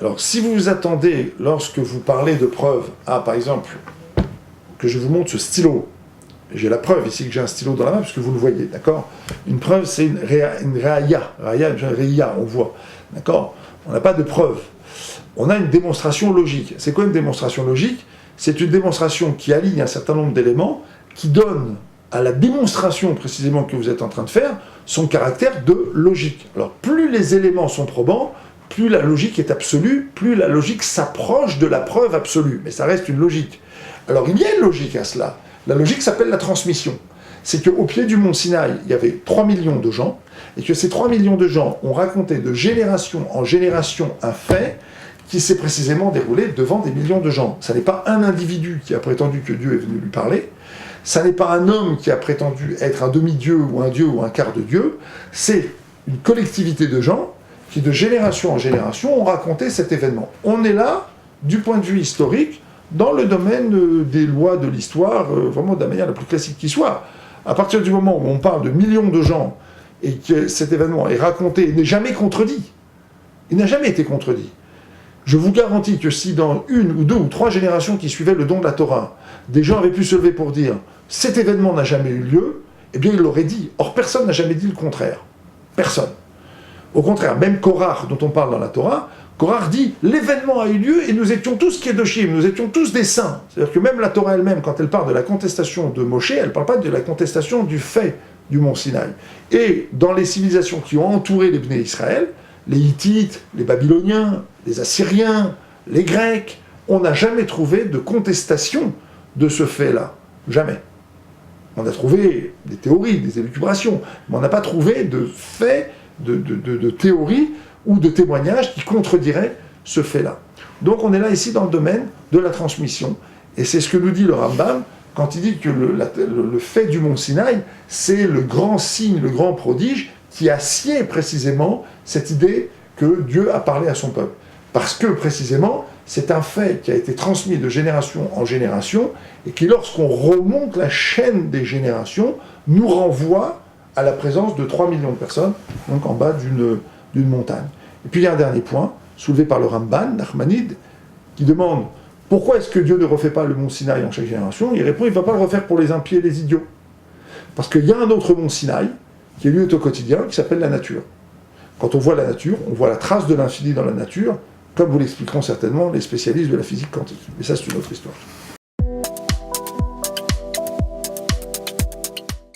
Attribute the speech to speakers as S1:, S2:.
S1: Alors, si vous vous attendez, lorsque vous parlez de preuves, à, par exemple, que je vous montre ce stylo, j'ai la preuve ici que j'ai un stylo dans la main, puisque vous le voyez, d'accord? Une preuve, c'est une réaya, on voit, d'accord? On n'a pas de preuve. On a une démonstration logique. C'est quoi une démonstration logique? C'est une démonstration qui aligne un certain nombre d'éléments, qui donne à la démonstration précisément que vous êtes en train de faire, son caractère de logique. Alors, plus les éléments sont probants, plus la logique est absolue, plus la logique s'approche de la preuve absolue. Mais ça reste une logique. Alors, il y a une logique à cela. La logique s'appelle la transmission. C'est qu'au pied du mont Sinaï, il y avait 3 millions de gens, et que ces 3 millions de gens ont raconté de génération en génération un fait qui s'est précisément déroulé devant des millions de gens. Ça n'est pas un individu qui a prétendu que Dieu est venu lui parler, ça n'est pas un homme qui a prétendu être un demi-dieu ou un quart de Dieu, c'est une collectivité de gens qui, de génération en génération, ont raconté cet événement. On est là, du point de vue historique, dans le domaine des lois de l'histoire, vraiment de la manière la plus classique qui soit. À partir du moment où on parle de millions de gens, et que cet événement est raconté, n'est jamais contredit, il n'a jamais été contredit. Je vous garantis que si dans 1 ou 2 ou 3 générations qui suivaient le don de la Torah, des gens avaient pu se lever pour dire « cet événement n'a jamais eu lieu », eh bien ils l'auraient dit. Or personne n'a jamais dit le contraire. Personne. Au contraire, même Korach, dont on parle dans la Torah, Korach dit « l'événement a eu lieu et nous étions tous Kedoshim, nous étions tous des saints ». C'est-à-dire que même la Torah elle-même, quand elle parle de la contestation de Moshe, elle ne parle pas de la contestation du fait du mont Sinaï. Et dans les civilisations qui ont entouré les Bnei Israël, les Hittites, les Babyloniens, les Assyriens, les Grecs, on n'a jamais trouvé de contestation de ce fait-là. Jamais. On a trouvé des théories, des élucubrations, mais on n'a pas trouvé de faits, de théories ou de témoignages qui contrediraient ce fait-là. Donc on est là ici dans le domaine de la transmission. Et c'est ce que nous dit le Rambam quand il dit que le fait du mont Sinaï, c'est le grand signe, le grand prodige qui assied précisément cette idée que Dieu a parlé à son peuple. Parce que précisément, c'est un fait qui a été transmis de génération en génération et qui, lorsqu'on remonte la chaîne des générations, nous renvoie à la présence de 3 millions de personnes, donc en bas d'une montagne. Et puis il y a un dernier point, soulevé par le Ramban, Nachmanide, qui demande pourquoi est-ce que Dieu ne refait pas le mont Sinaï en chaque génération? Il répond, il ne va pas le refaire pour les impies et les idiots. Parce qu'il y a un autre mont Sinaï, qui est lui au quotidien, qui s'appelle la nature. Quand on voit la nature, on voit la trace de l'infini dans la nature, comme vous l'expliqueront certainement les spécialistes de la physique quantique. Mais ça, c'est une autre histoire.